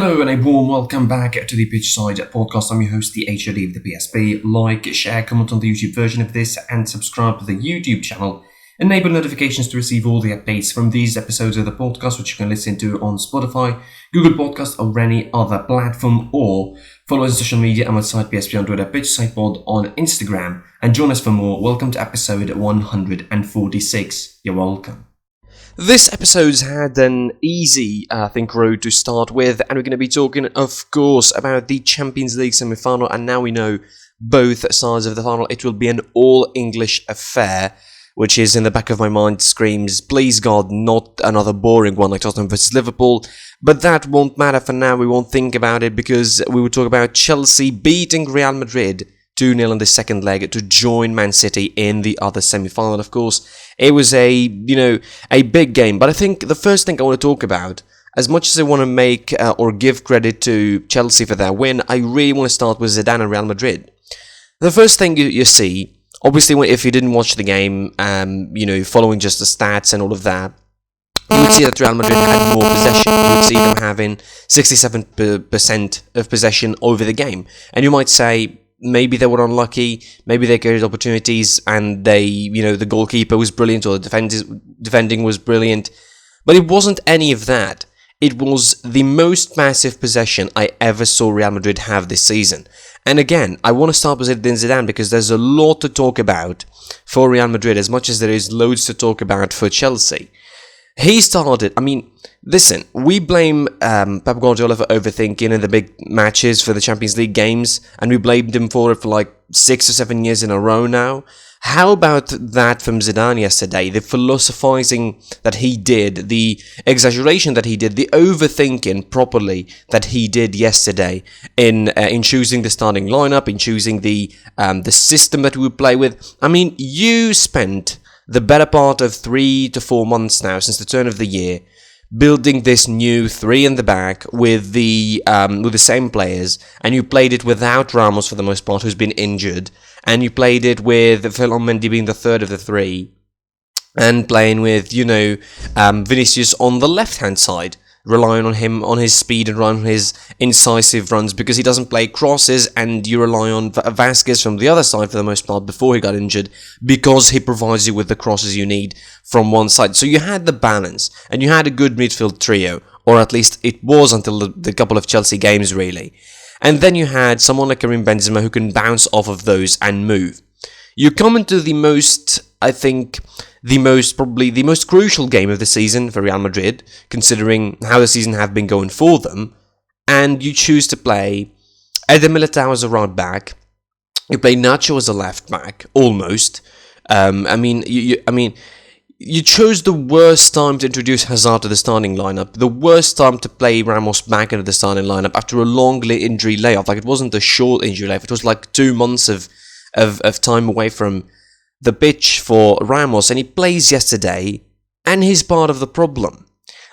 Hello and a warm welcome back to the Pitchside podcast. I'm your host, the HOD of the PSP. Like, share, comment on the YouTube version of this and subscribe to the YouTube channel. Enable notifications to receive all the updates from these episodes of the podcast, which you can listen to on Spotify, Google Podcast or any other platform, or follow us on social media and website PSP on Twitter, Pitchside Pod on Instagram, and join us for more. Welcome to episode 146. You're welcome. This episode's had an easy, road to start with, and we're going to be talking, of course, about the Champions League semi-final, and now we know both sides of the final. It will be an all-English affair, which is in the back of my mind screams, please God, not another boring one like Tottenham vs Liverpool, but that won't matter for now. We won't think about it, because we will talk about Chelsea beating Real Madrid 2-0 in the second leg to join Man City in the other semi-final. Of course, it was a big game. But I think the first thing I want to talk about, as much as I want to make or give credit to Chelsea for their win, I really want to start with Zidane and Real Madrid. The first thing you see, obviously, if you didn't watch the game, following just the stats and all of that, you would see that Real Madrid had more possession. You would see them having 67% of possession over the game. And you might say, maybe they were unlucky, maybe they created opportunities and the goalkeeper was brilliant or the defending was brilliant. But it wasn't any of that. It was the most massive possession I ever saw Real Madrid have this season. And again, I want to start with Zidane because there's a lot to talk about for Real Madrid, as much as there is loads to talk about for Chelsea. He started, listen, we blame Pep Guardiola for overthinking in the big matches for the Champions League games, and we blamed him for it for like 6 or 7 years in a row now. How about that from Zidane yesterday? The philosophizing that he did, the exaggeration that he did, the overthinking properly that he did yesterday in choosing the starting lineup, in choosing the system that we would play with. You spent the better part of 3 to 4 months now, since the turn of the year, building this new 3 in the back with the same players, and you played it without Ramos for the most part, who's been injured, and you played it with Mendy being the third of the 3, and playing with Vinicius on the left hand side, relying on him, on his speed and on his incisive runs, because he doesn't play crosses, and you rely on Vasquez from the other side for the most part before he got injured, because he provides you with the crosses you need from one side. So you had the balance, and you had a good midfield trio, or at least it was until the couple of Chelsea games, really. And then you had someone like Karim Benzema who can bounce off of those and move. You come into the most crucial game of the season for Real Madrid, considering how the season have been going for them, and you choose to play Eder Militao as a right back. You play Nacho as a left back, almost. You chose the worst time to introduce Hazard to the starting lineup, the worst time to play Ramos back into the starting lineup after a long injury layoff. Like, it wasn't a short injury layoff; it was like 2 months of time away from the pitch for Ramos, and he plays yesterday, and he's part of the problem.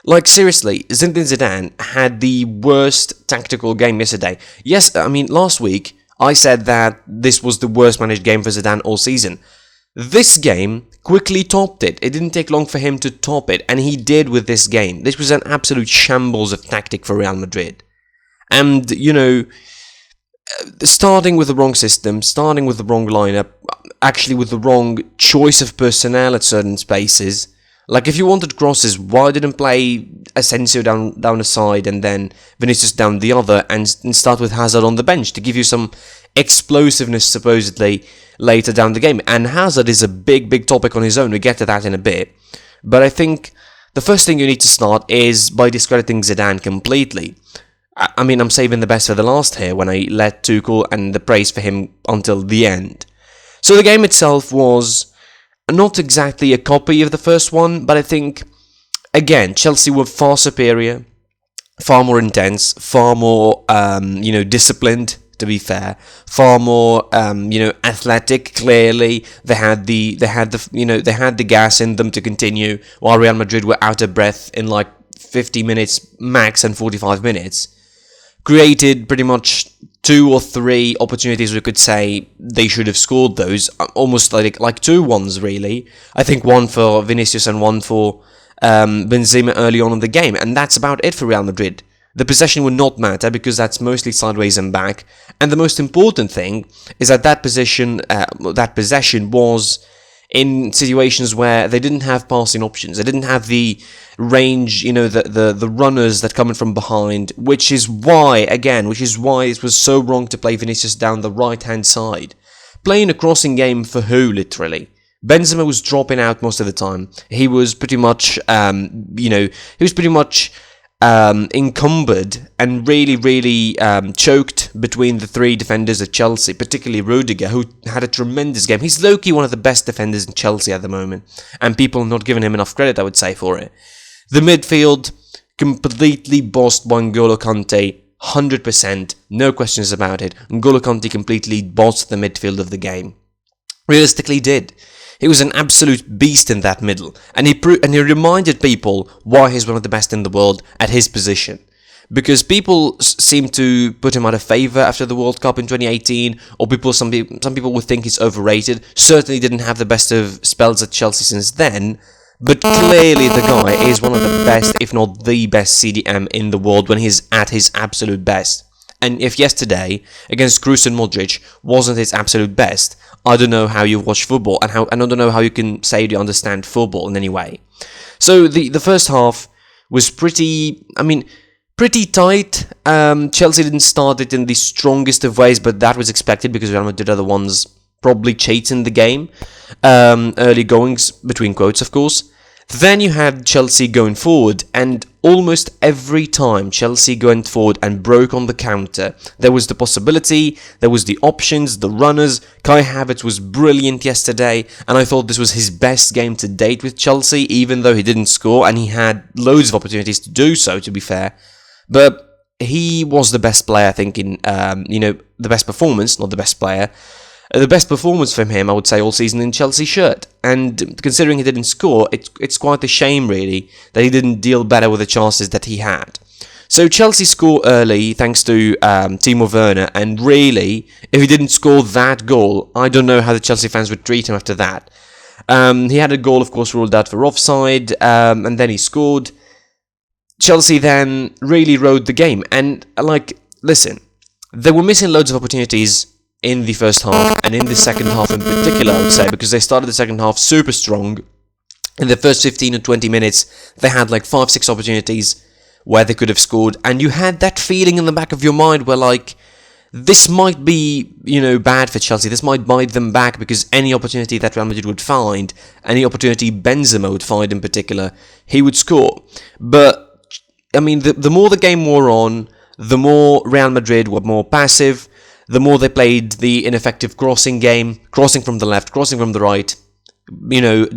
Like, seriously, Zinedine Zidane had the worst tactical game yesterday. Yes, last week, I said that this was the worst managed game for Zidane all season. This game quickly topped it. It didn't take long for him to top it, and he did with this game. This was an absolute shambles of tactic for Real Madrid. And, starting with the wrong system, starting with the wrong lineup, actually with the wrong choice of personnel at certain spaces. Like, if you wanted crosses, why didn't play Asensio down the side and then Vinicius down the other, and start with Hazard on the bench to give you some explosiveness supposedly later down the game? And Hazard is a big topic on his own. We get to that in a bit. But I think the first thing you need to start is by discrediting Zidane completely. I'm saving the best for the last here when I let Tuchel and the praise for him until the end. So the game itself was not exactly a copy of the first one, but I think, again, Chelsea were far superior, far more intense, far more, disciplined, to be fair, far more, athletic. Clearly, they had the gas in them to continue, while Real Madrid were out of breath in like 50 minutes max and 45 minutes. Created pretty much 2 or 3 opportunities we could say they should have scored those, almost like 2 ones really. I think one for Vinicius and one for Benzema early on in the game, and that's about it for Real Madrid. The possession would not matter because that's mostly sideways and back. And the most important thing is that possession was in situations where they didn't have passing options. They didn't have the range, the runners that come in from behind, which is why it was so wrong to play Vinicius down the right-hand side. Playing a crossing game for who, literally? Benzema was dropping out most of the time. He was pretty much, encumbered and really choked between the three defenders at Chelsea, particularly Rudiger, who had a tremendous game. He's low-key one of the best defenders in Chelsea at the moment, and people are not giving him enough credit, I would say, for it. The midfield completely bossed by N'Golo Kante, 100%, no questions about it. N'Golo Kante completely bossed the midfield of the game. Realistically did. He was an absolute beast in that middle, and he reminded people why he's one of the best in the world at his position. Because people seem to put him out of favour after the World Cup in 2018, or some people would think he's overrated. Certainly didn't have the best of spells at Chelsea since then, but clearly the guy is one of the best, if not the best CDM in the world when he's at his absolute best. And if yesterday, against Kroos and Modric, wasn't his absolute best, I don't know how you watch football, and I don't know how you can say you understand football in any way. So the first half was pretty tight. Chelsea didn't start it in the strongest of ways, but that was expected because Real Madrid are the ones probably chasing the game. Early goings, between quotes, of course. Then you had Chelsea going forward, and almost every time Chelsea went forward and broke on the counter, there was the possibility, there was the options, the runners. Kai Havertz was brilliant yesterday, and I thought this was his best game to date with Chelsea, even though he didn't score, and he had loads of opportunities to do so, to be fair. But he was the best player, I think, in, the best performance, not the best player. The best performance from him, I would say, all season in Chelsea shirt. And considering he didn't score, it's quite a shame, really, that he didn't deal better with the chances that he had. So Chelsea score early, thanks to Timo Werner, and really, if he didn't score that goal, I don't know how the Chelsea fans would treat him after that. He had a goal, of course, ruled out for offside, and then he scored. Chelsea then really rode the game. And, listen, they were missing loads of opportunities in the first half, and in the second half in particular, I would say, because they started the second half super strong. In the first 15 or 20 minutes, they had 5-6 opportunities where they could have scored, and you had that feeling in the back of your mind where, this might be, bad for Chelsea, this might bite them back, because any opportunity that Real Madrid would find, any opportunity Benzema would find in particular, he would score. But, the more the game wore on, the more Real Madrid were more passive, the more they played the ineffective crossing game, crossing from the left, crossing from the right. The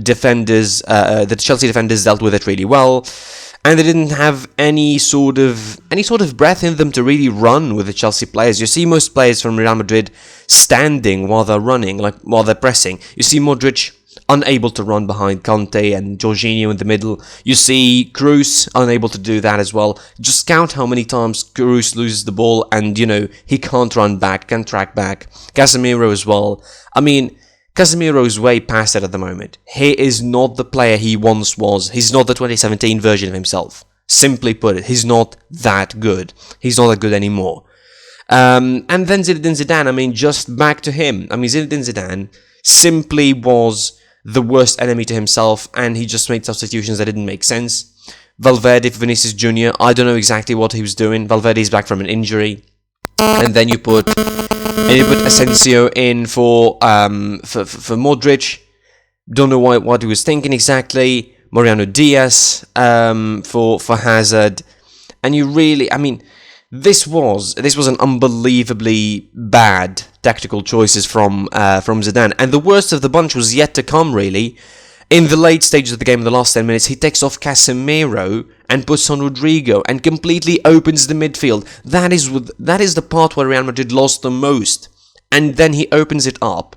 Chelsea defenders dealt with it really well, and they didn't have any sort of breath in them to really run with the Chelsea players. You see most players from Real Madrid standing while they're running, while they're pressing. You see Modric unable to run behind Kante and Jorginho in the middle. You see Kroos unable to do that as well. Just count how many times Kroos loses the ball and, he can't run back, can't track back. Casemiro as well. Casemiro is way past it at the moment. He is not the player he once was. He's not the 2017 version of himself. Simply put it, he's not that good. He's not that good anymore. And then Zinedine Zidane, just back to him. Zinedine Zidane simply was the worst enemy to himself, and he just made substitutions that didn't make sense. Valverde for Vinicius Jr., I don't know exactly what he was doing. Valverde's back from an injury. And then you put Asensio in for Modric. Don't know what he was thinking exactly. Mariano Diaz for Hazard. And you really, this was an unbelievably bad tactical choices from Zidane, and the worst of the bunch was yet to come. Really, in the late stages of the game, in the last 10 minutes, he takes off Casemiro and puts on Rodrigo and completely opens the midfield. That is the part where Real Madrid lost the most, and then he opens it up,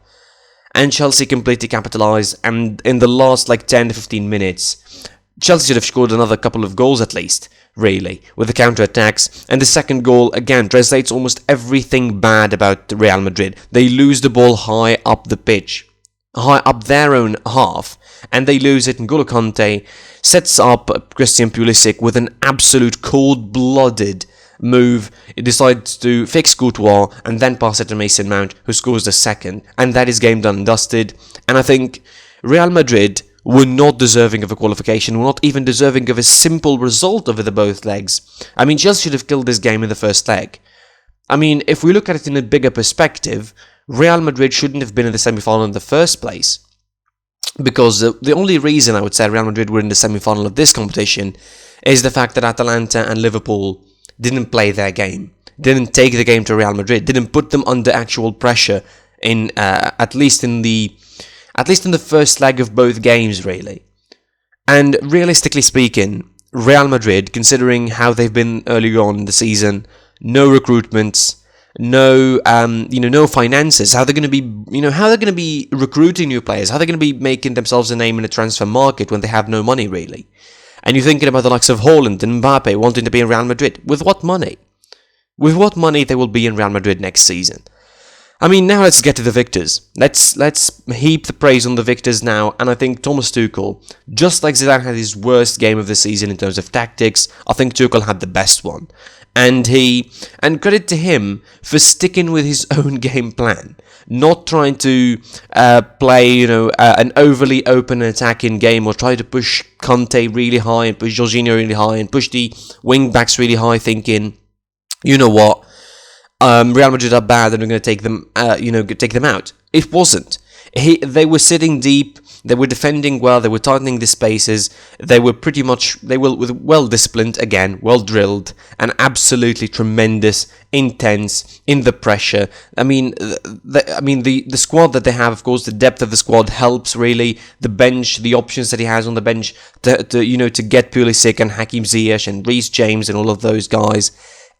and Chelsea completely capitalised. And in the last 10 to 15 minutes, Chelsea should have scored another couple of goals at least, really, with the counter-attacks. And the second goal, again, translates almost everything bad about Real Madrid. They lose the ball high up the pitch. high up their own half, and they lose it. N'Golo Kante sets up Christian Pulisic with an absolute cold-blooded move. He decides to fix Courtois and then pass it to Mason Mount, who scores the second, and that is game done and dusted. And I think Real Madrid were not deserving of a qualification, were not even deserving of a simple result over the both legs. I mean, Chelsea should have killed this game in the first leg. I mean, if we look at it in a bigger perspective, Real Madrid shouldn't have been in the semi-final in the first place. Because the only reason I would say Real Madrid were in the semi-final of this competition is the fact that Atalanta and Liverpool didn't play their game, didn't take the game to Real Madrid, didn't put them under actual pressure in at least in the first leg of both games, really. And realistically speaking, Real Madrid, considering how they've been early on in the season, no recruitments, no finances, how they're going to be recruiting new players, how they're going to be making themselves a name in the transfer market when they have no money, really. And you're thinking about the likes of Haaland and Mbappe wanting to be in Real Madrid. With what money? With what money they will be in Real Madrid next season? I mean, now let's get to the victors. Let's heap the praise on the victors now, and I think Thomas Tuchel, just like Zidane had his worst game of the season in terms of tactics, I think Tuchel had the best one. And credit to him for sticking with his own game plan, not trying to play, an overly open attacking game or try to push Conte really high and push Jorginho really high and push the wing backs really high, thinking, you know what, Real Madrid are bad and we're going to take them, take them out. It wasn't. They were sitting deep. They were defending well, they were tightening the spaces, they were well disciplined, again, well drilled, and absolutely tremendous, intense, in the pressure. I mean, the squad that they have, of course, the depth of the squad helps, really. The bench, the options that he has on the bench to get Pulisic and Hakim Ziyech and Reece James and all of those guys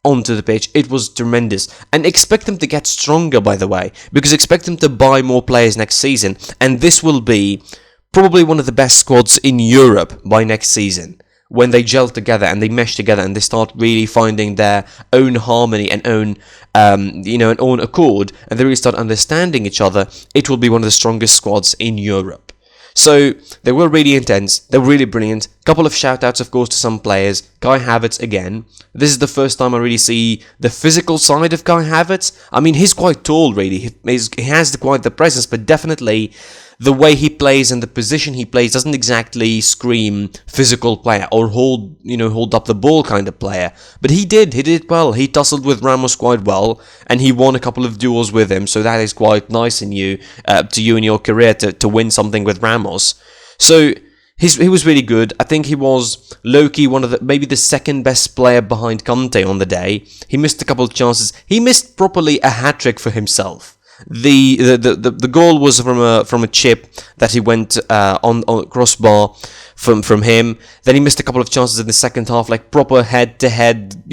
onto the pitch, it was tremendous. And expect them to get stronger, by the way, because expect them to buy more players next season, and this will be probably one of the best squads in Europe by next season, when they gel together and they mesh together and they start really finding their own harmony and own accord, and they really start understanding each other. It will be one of the strongest squads in Europe. So, they were really intense, they were really brilliant. Couple of shout-outs, of course, to some players. Kai Havertz, again. This is the first time I really see the physical side of Kai Havertz. I mean, he's quite tall, really. He has quite the presence, but definitely the way he plays and the position he plays doesn't exactly scream physical player or hold up the ball kind of player. But he did it well. He tussled with Ramos quite well, and he won a couple of duels with him, so that is quite nice in you in your career to win something with Ramos. So he was really good. I think he was low-key maybe the second best player behind Conte on the day. He missed a couple of chances. He missed properly a hat-trick for himself. The goal was from a chip that he went on crossbar from him. Then he missed a couple of chances in the second half, like proper head-to-head,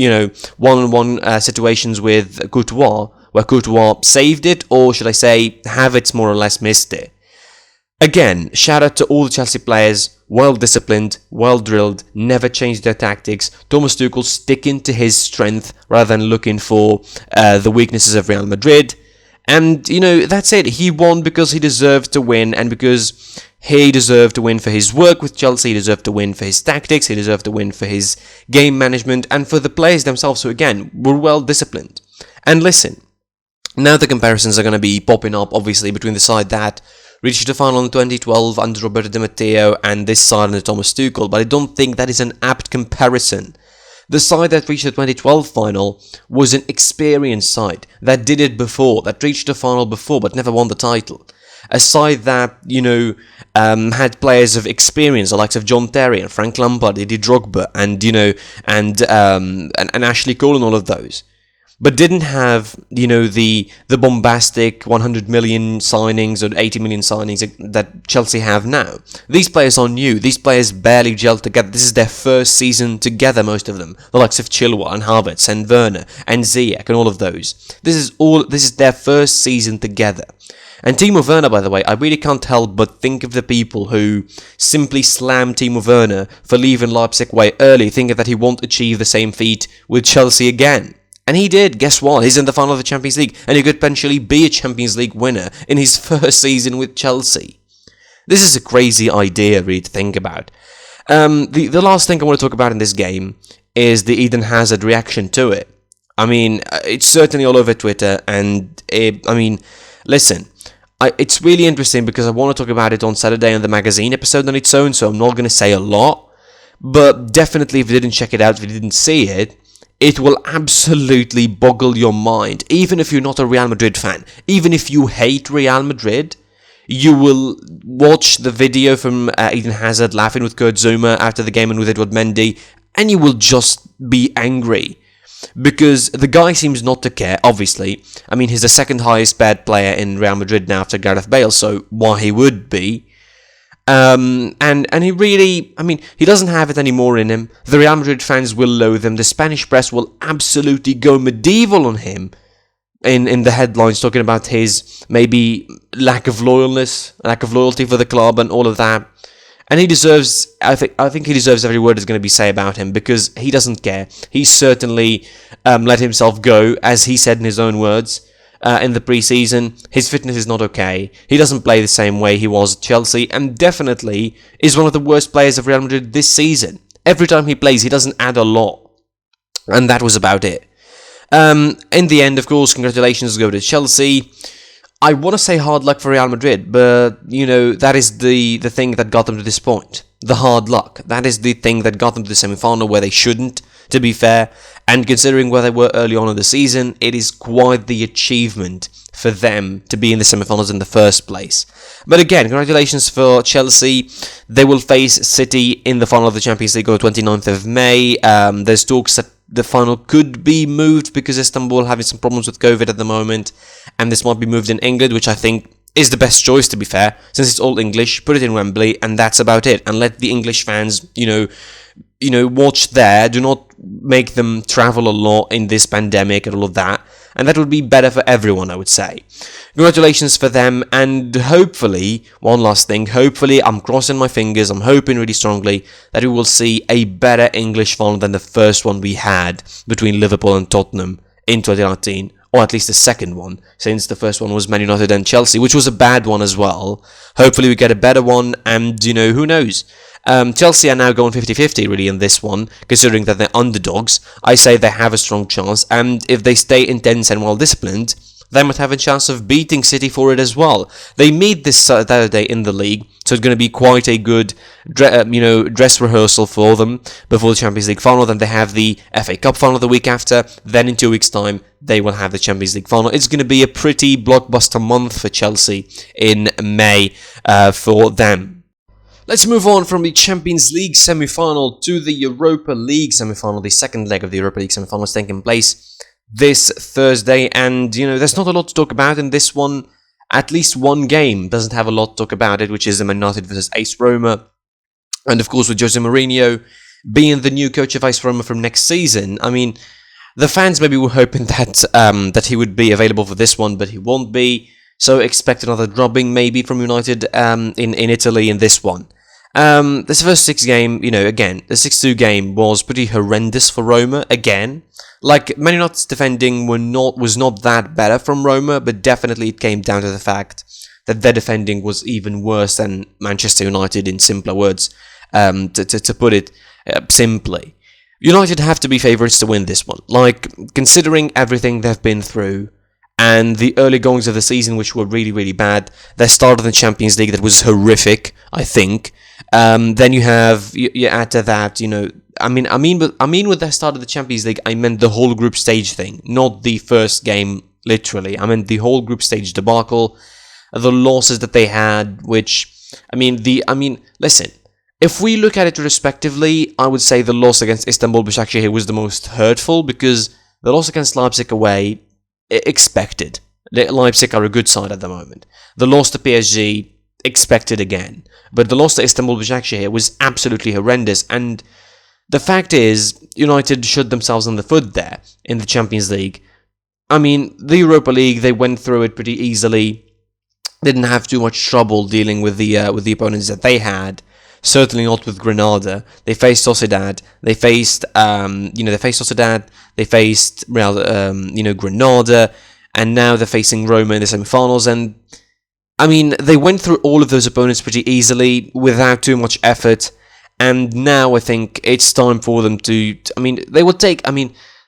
one-on-one situations with Courtois, where Courtois saved it, or should I say, Havertz more or less missed it. Again, shout out to all the Chelsea players, well disciplined, well drilled, never changed their tactics. Thomas Tuchel sticking to his strength rather than looking for the weaknesses of Real Madrid. And, that's it. He won because he deserved to win, and because he deserved to win for his work with Chelsea, he deserved to win for his tactics, he deserved to win for his game management, and for the players themselves who, again, were well disciplined. And listen, now the comparisons are going to be popping up, obviously, between the side that reached the final in 2012 under Roberto Di Matteo and this side under Thomas Tuchel, but I don't think that is an apt comparison. The side that reached the 2012 final was an experienced side that did it before, that reached the final before but never won the title. A side that, had players of experience, the likes of John Terry and Frank Lampard, Didier Drogba, and Ashley Cole and all of those. But didn't have, the bombastic 100 million signings or 80 million signings that Chelsea have now. These players are new. These players barely gelled together. This is their first season together, most of them. The likes of Chilwell and Havertz and Werner and Ziyech and all of those. This is their first season together. And Timo Werner, by the way, I really can't help but think of the people who simply slammed Timo Werner for leaving Leipzig way early, thinking that he won't achieve the same feat with Chelsea again. And he did. Guess what? He's in the final of the Champions League, and he could potentially be a Champions League winner in his first season with Chelsea. This is a crazy idea, really, to think about. The last thing I want to talk about in this game is the Eden Hazard reaction to it. I mean, it's certainly all over Twitter, and listen, it's really interesting because I want to talk about it on Saturday on the magazine episode on its own, so I'm not going to say a lot, but definitely if you didn't check it out, if you didn't see it, it will absolutely boggle your mind. Even if you're not a Real Madrid fan, even if you hate Real Madrid, you will watch the video from Eden Hazard laughing with Kurt Zouma after the game and with Edward Mendy, and you will just be angry. Because the guy seems not to care, obviously. I mean, he's the second highest paid player in Real Madrid now after Gareth Bale, so why he would be. And he really, he doesn't have it anymore in him. The Real Madrid fans will loathe him. The Spanish press will absolutely go medieval on him in the headlines, talking about his maybe lack of loyalty for the club and all of that. And he deserves, I think he deserves every word that's going to be said about him, because he doesn't care. He certainly let himself go, as he said in his own words, in the pre-season. His fitness is not okay. He doesn't play the same way he was at Chelsea, and definitely is one of the worst players of Real Madrid this season. Every time he plays, he doesn't add a lot. And that was about it. In the end, of course, congratulations go to Chelsea. I want to say hard luck for Real Madrid, but, that is the thing that got them to this point. The hard luck. That is the thing that got them to the semi-final where they shouldn't, to be fair. And considering where they were early on in the season, it is quite the achievement for them to be in the semi-finals in the first place. But again, congratulations for Chelsea. They will face City in the final of the Champions League on the 29th of May. There's talks that the final could be moved because Istanbul having some problems with COVID at the moment, and this might be moved in England, which I think is the best choice, to be fair, since it's all English. Put it in Wembley, and that's about it. And let the English fans, watch there. Do not make them travel a lot in this pandemic and all of that. And that would be better for everyone, I would say. Congratulations for them, and hopefully, one last thing, I'm crossing my fingers, I'm hoping really strongly that we will see a better English final than the first one we had between Liverpool and Tottenham in 2019, or at least the second one, since the first one was Man United and Chelsea, which was a bad one as well. Hopefully we get a better one, and, who knows? Chelsea are now going 50-50 really in this one, considering that they're underdogs. I say they have a strong chance, and if they stay intense and well disciplined, they might have a chance of beating City for it as well. They meet this Saturday in the league, so it's going to be quite a good dress rehearsal for them before the Champions League final. Then they have the FA Cup final the week after. Then in 2 weeks' time, they will have the Champions League final. It's going to be a pretty blockbuster month for Chelsea in May for them. Let's move on from the Champions League semi-final to the Europa League semi-final. The second leg of the Europa League semi-final is taking place this Thursday, and, there's not a lot to talk about in this one. At least one game doesn't have a lot to talk about it, which is the Man United versus AS Roma. And, of course, with Jose Mourinho being the new coach of AS Roma from next season, the fans maybe were hoping that he would be available for this one, but he won't be. So expect another drubbing maybe from United in Italy in this one. This first 6 game, again, the 6-2 game was pretty horrendous for Roma again. Like, Man United's defending was not that better from Roma, but definitely it came down to the fact that their defending was even worse than Manchester United, in simpler words, to put it simply. United have to be favourites to win this one. Like, considering everything they've been through, and the early goings of the season, which were really, really bad. Their start of the Champions League, that was horrific, I think. Then you add to that, with their start of the Champions League, I meant the whole group stage thing, not the first game, literally. I meant the whole group stage debacle, the losses that they had, listen, if we look at it respectively, I would say the loss against Istanbul Başakşehir was the most hurtful, because the loss against Leipzig away, expected. Leipzig are a good side at the moment. The loss to PSG, expected again. But the loss to Istanbul Başakşehir was absolutely horrendous. And the fact is, United shot themselves in the foot there in the Champions League. The Europa League, they went through it pretty easily. Didn't have too much trouble dealing with the opponents that they had. Certainly not with Granada. They faced Sociedad. They faced, They faced Real, Granada, and now they're facing Roma in the semi-finals. And I mean, they went through all of those opponents pretty easily without too much effort. And now I think it's time for them to.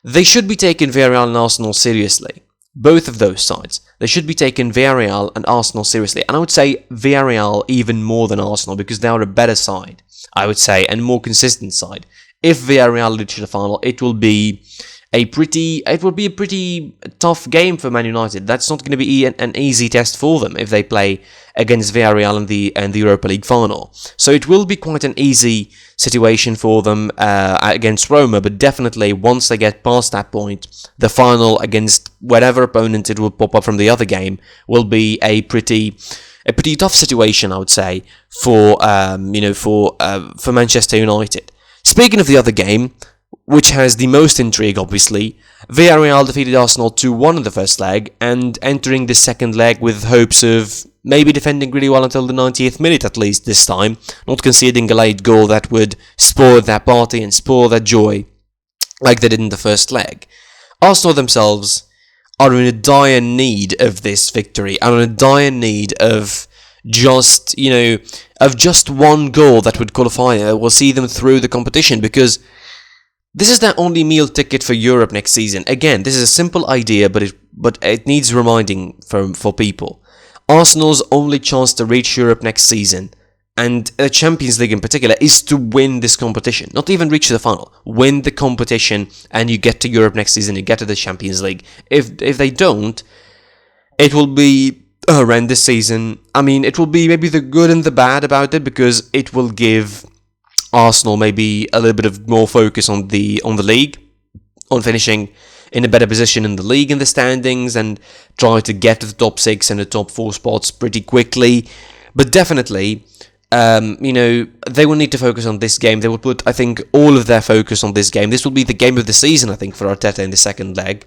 They should be taking Villarreal and Arsenal seriously. Both of those sides. They should be taking Villarreal and Arsenal seriously. And I would say Villarreal even more than Arsenal because they are a better side, I would say, and more consistent side. If Villarreal reach the final, it will be a pretty tough game for Man United. That's not going to be an easy test for them if they play against Villarreal in the Europa League final. So it will be quite an easy situation for them against Roma, but definitely once they get past that point, the final against whatever opponent it will pop up from the other game will be a pretty tough situation, I would say, for Manchester United. Speaking of the other game, which has the most intrigue, obviously, Villarreal defeated Arsenal 2-1 in the first leg, and entering the second leg with hopes of maybe defending really well until the 90th minute at least this time, not conceding a late goal that would spoil their party and spoil their joy, like they did in the first leg. Arsenal themselves are in a dire need of this victory, and in a dire need of just one goal that would qualify, will see them through the competition, because this is their only meal ticket for Europe next season. Again, this is a simple idea, but it needs reminding for people. Arsenal's only chance to reach Europe next season, and the Champions League in particular, is to win this competition. Not even reach the final. Win the competition, and you get to Europe next season, you get to the Champions League. If they don't, it will be a horrendous season. I mean, it will be maybe the good and the bad about it, because it will give Arsenal maybe a little bit of more focus on the league, on finishing in a better position in the league in the standings, and try to get to the top 6 and the top 4 spots pretty quickly. But definitely, they will need to focus on this game. They will put, I think, all of their focus on this game. This will be the game of the season, I think, for Arteta in the second leg.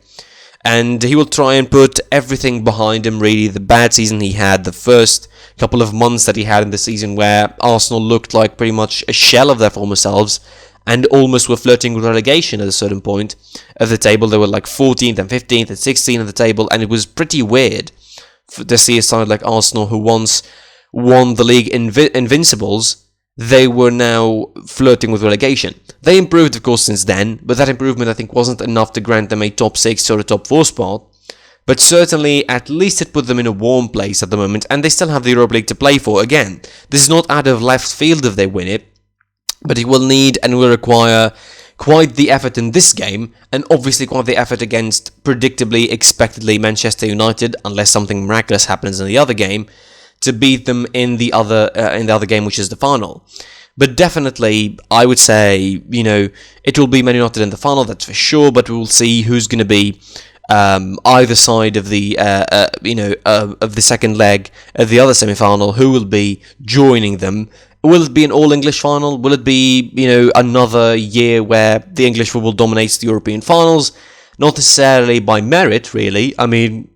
And he will try and put everything behind him, really. The bad season he had, the first couple of months that he had in the season where Arsenal looked like pretty much a shell of their former selves and almost were flirting with relegation at a certain point of the table. They were like 14th and 15th and 16th of the table, and it was pretty weird to see a side like Arsenal, who once won the league Invincibles, they were now flirting with relegation. They improved, of course, since then, but that improvement, I think, wasn't enough to grant them a top 6 or a top 4 spot. But certainly, at least it put them in a warm place at the moment, and they still have the Europa League to play for. Again, this is not out of left field if they win it, but it will need and will require quite the effort in this game, and obviously quite the effort against, predictably, expectedly, Manchester United, unless something miraculous happens in the other game, to beat them in the other game, which is the final. But definitely, I would say, it will be Man United in the final, that's for sure, but we will see who's going to be either side of the of the second leg of the other semi-final, who will be joining them. Will it be an all-English final? Will it be, another year where the English football dominates the European finals? Not necessarily by merit, really. I mean,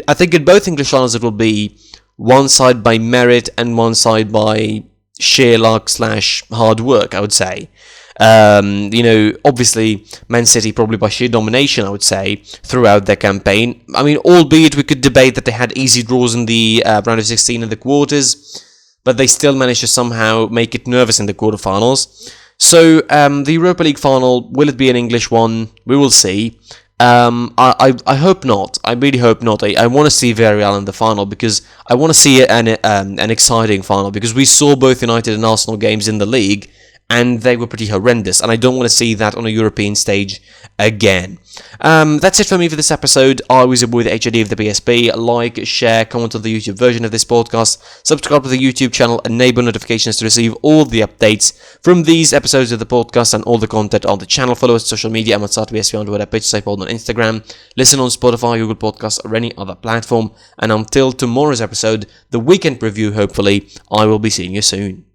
I think in both English finals it will be one side by merit and one side by sheer luck / hard work, I would say. Obviously, Man City probably by sheer domination, I would say, throughout their campaign. I mean, albeit we could debate that they had easy draws in the round of 16 and the quarters, but they still managed to somehow make it nervous in the quarterfinals. So, the Europa League final, will it be an English one? We will see. I hope not. I really hope not. I want to see Villarreal in the final, because I want to see an exciting final, because we saw both United and Arsenal games in the league, and they were pretty horrendous, and I don't want to see that on a European stage again. That's it for me for this episode. I was your boy, the HOD of the PSP. Like, share, comment on the YouTube version of this podcast, subscribe to the YouTube channel, enable notifications to receive all the updates from these episodes of the podcast and all the content on the channel. Follow us on social media. I'm at PSP on Twitter, page on Instagram. Listen on Spotify, Google Podcasts, or any other platform. And until tomorrow's episode, the weekend preview, hopefully, I will be seeing you soon.